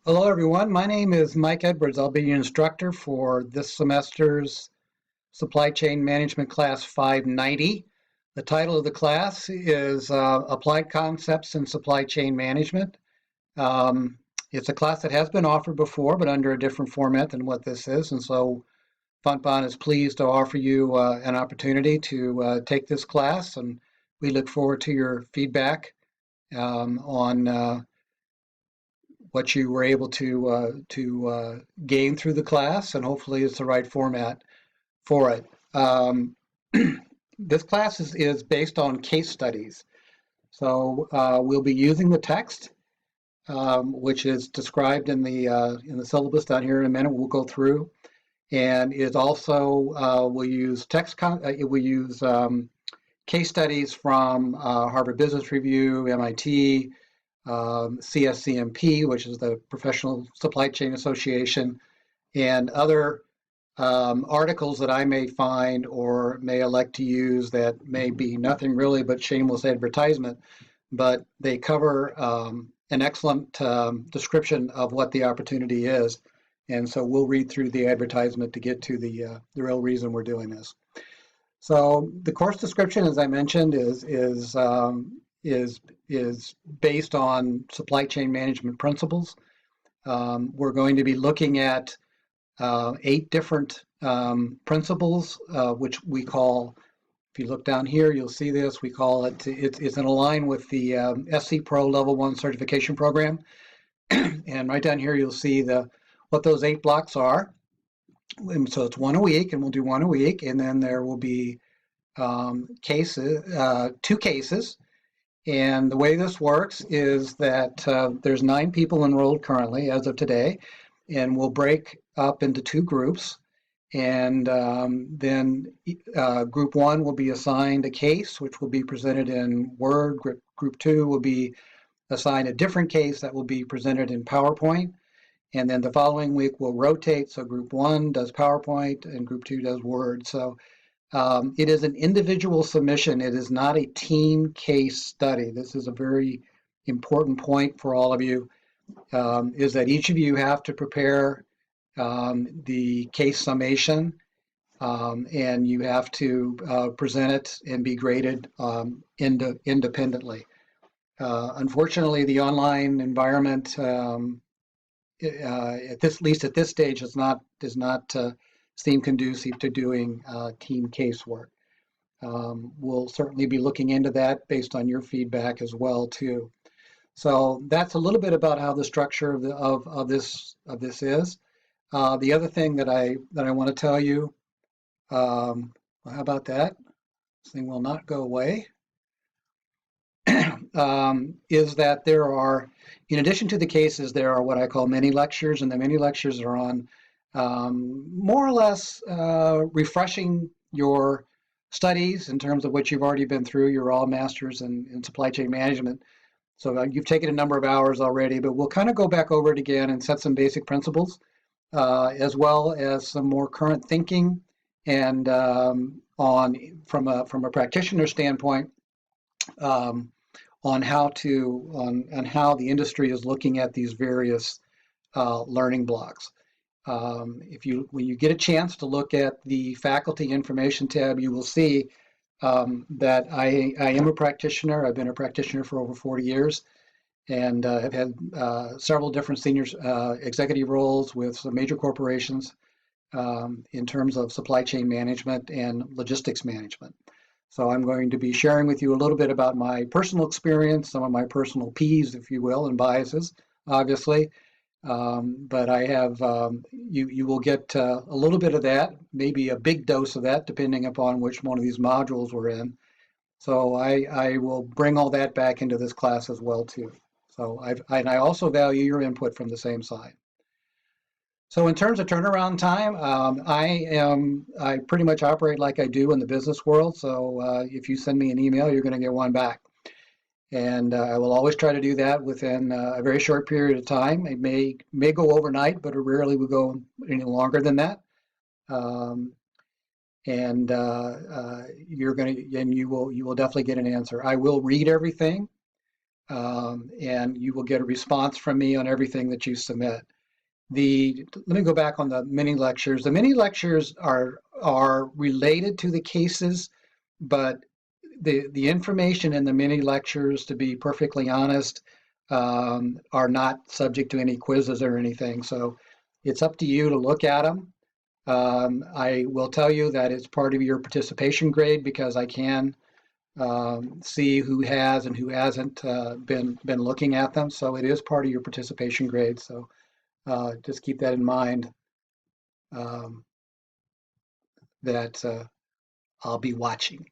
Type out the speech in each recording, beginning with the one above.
Hello, everyone. My name is Mike Edwards. I'll be your instructor for this semester's Supply Chain Management Class 590. The title of the class is Applied Concepts in Supply Chain Management. It's a class that has been offered before, but under a different format than what this is. And so FontBond is pleased to offer you an opportunity to take this class. And we look forward to your feedback on what you were able to gain through the class, and hopefully it's the right format for it. This class is based on case studies. So we'll be using the text, which is described in the syllabus down here in a minute. We'll go through, and it also will use case studies from Harvard Business Review, MIT, CSCMP, which is the Professional Supply Chain Association, and other articles that I may find or may elect to use that may be nothing really but shameless advertisement, but they cover an excellent description of what the opportunity is. And so we'll read through the advertisement to get to the real reason we're doing this. So the course description, as I mentioned, is based on supply chain management principles. We're going to be looking at 8 different principles, which we call, if you look down here, you'll see this, we call it, it's in line with the SC Pro Level 1 certification program. And right down here, you'll see what those 8 blocks are. And so it's one a week, and we'll do one a week, and then there will be 2 cases. And the way this works is that there's 9 people enrolled currently as of today, and we'll break up into 2 groups. And then group 1 will be assigned a case, which will be presented in Word. Group 2 will be assigned a different case that will be presented in PowerPoint. And then the following week we'll rotate. So group 1 does PowerPoint and group 2 does Word. So it is an individual submission. It is not a team case study. This is a very important point for all of you, is that each of you have to prepare the case summation, and you have to present it and be graded independently. Unfortunately, the online environment, at least at this stage, does not seem conducive to doing team casework. We'll certainly be looking into that based on your feedback as well too. So that's a little bit about how the structure of this is. The other thing that I want to tell you, how about that? This thing will not go away. Is that there are, in addition to the cases, there are what I call mini lectures, and the mini lectures are on more or less refreshing your studies in terms of what you've already been through. You're all masters in supply chain management. So you've taken a number of hours already, but we'll kind of go back over it again and set some basic principles, as well as some more current thinking, and from a practitioner standpoint, on how the industry is looking at these various learning blocks. When you get a chance to look at the faculty information tab, you will see that I am a practitioner. I've been a practitioner for over 40 years, and have had several different senior executive roles with some major corporations in terms of supply chain management and logistics management. So I'm going to be sharing with you a little bit about my personal experience, some of my personal peeves, if you will, and biases, obviously. But I have, you will get a little bit of that, maybe a big dose of that, depending upon which one of these modules we're in. So I will bring all that back into this class as well too. So I also value your input from the same side. So in terms of turnaround time, I pretty much operate like I do in the business world. So if you send me an email, you're going to get one back. And I will always try to do that within a very short period of time. It may go overnight, but it rarely will go any longer than that. And you will definitely get an answer. I will read everything. and you will get a response from me on everything that you submit. Let me go back on the mini lectures. The mini lectures are related to the cases, but the information in the mini lectures, to be perfectly honest, are not subject to any quizzes or anything. So it's up to you to look at them. I will tell you that it's part of your participation grade because I can see who has and who hasn't been looking at them. So it is part of your participation grade. So just keep that in mind, that I'll be watching.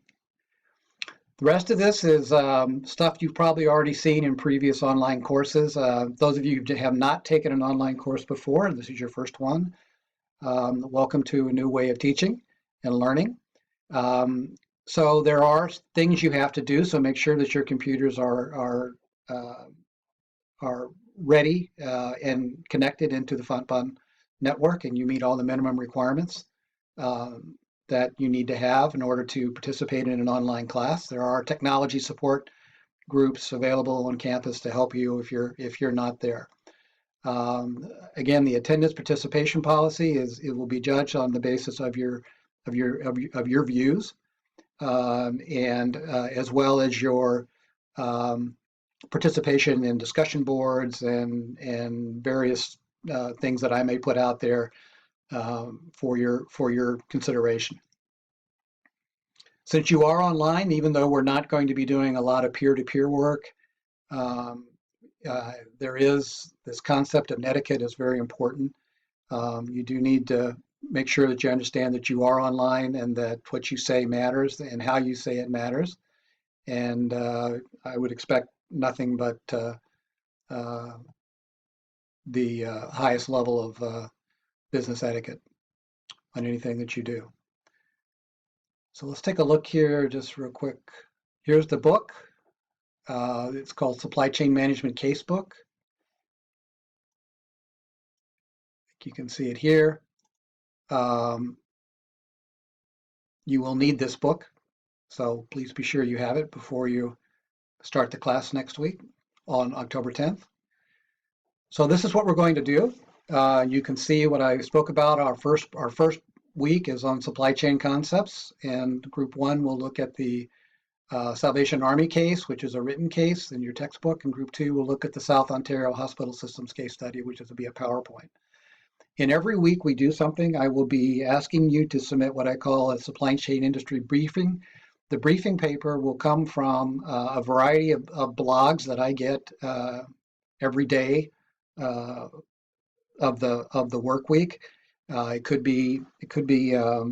The rest of this is stuff you've probably already seen in previous online courses. Those of you who have not taken an online course before, and this is your first one, welcome to a new way of teaching and learning. So there are things you have to do, so make sure that your computers are ready and connected into the FontBun network, and you meet all the minimum requirements that you need to have in order to participate in an online class. There are technology support groups available on campus to help you if you're not there. Again, the attendance participation policy it will be judged on the basis of your views, and as well as your participation in discussion boards and various things that I may put out there for your consideration. Since you are online, even though we're not going to be doing a lot of peer-to-peer work, there is this concept of netiquette is very important. You do need to make sure that you understand that you are online and that what you say matters and how you say it matters. And I would expect nothing but the highest level of business etiquette on anything that you do. So let's take a look here just real quick. Here's the book. It's called Supply Chain Management Casebook. You can see it here. You will need this book, so please be sure you have it before you start the class next week on October 10th. So this is what we're going to do. You can see what I spoke about. Our first week is on supply chain concepts, and group 1 will look at the Salvation Army case, which is a written case in your textbook, and group 2 will look at the South Ontario Hospital Systems case study, which is to be a PowerPoint. In every week we do something, I will be asking you to submit what I call a supply chain industry briefing. The briefing paper will come from a variety of blogs that I get every day of the work week. It could be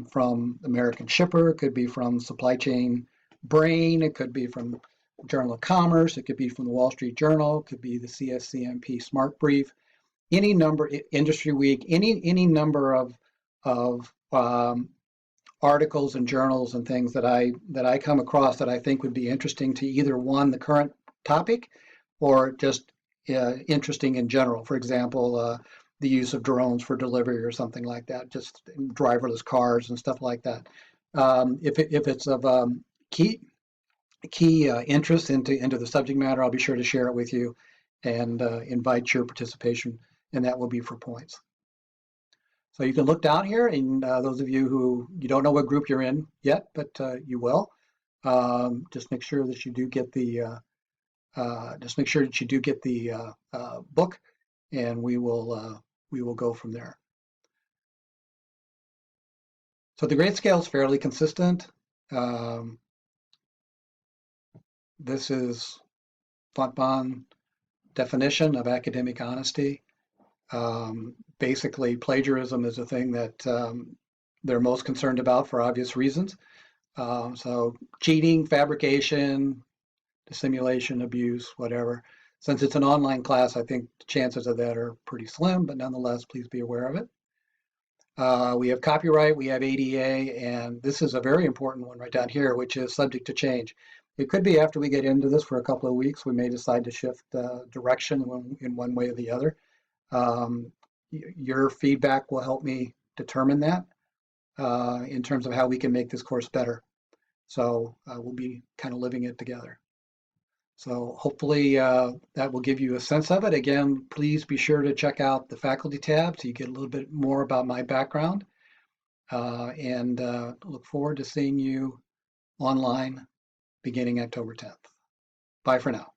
from American Shipper, it could be from Supply Chain Brain, it could be from Journal of Commerce, it could be from the Wall Street Journal, it could be the CSCMP Smart Brief, any number, Industry Week, any number of articles and journals and things that I come across that I think would be interesting to either one, the current topic, or just interesting in general. For example, the use of drones for delivery or something like that, just driverless cars and stuff like that. If it's of key interest into the subject matter, I'll be sure to share it with you and invite your participation, and that will be for points. So you can look down here, and those of you who you don't know what group you're in yet, but you will, just make sure that you do get the book, and we will go from there. So the grade scale is fairly consistent. This is FontBun definition of academic honesty. Basically, plagiarism is a thing that they're most concerned about for obvious reasons. So cheating, fabrication, dissimulation, abuse, whatever. Since it's an online class, I think the chances of that are pretty slim, but nonetheless, please be aware of it. We have copyright, we have ADA, and this is a very important one right down here, which is subject to change. It could be after we get into this for a couple of weeks, we may decide to shift direction in one way or the other. Your feedback will help me determine that in terms of how we can make this course better. So we'll be kind of living it together. So hopefully that will give you a sense of it. Again, please be sure to check out the faculty tab so you get a little bit more about my background. And look forward to seeing you online beginning October 10th. Bye for now.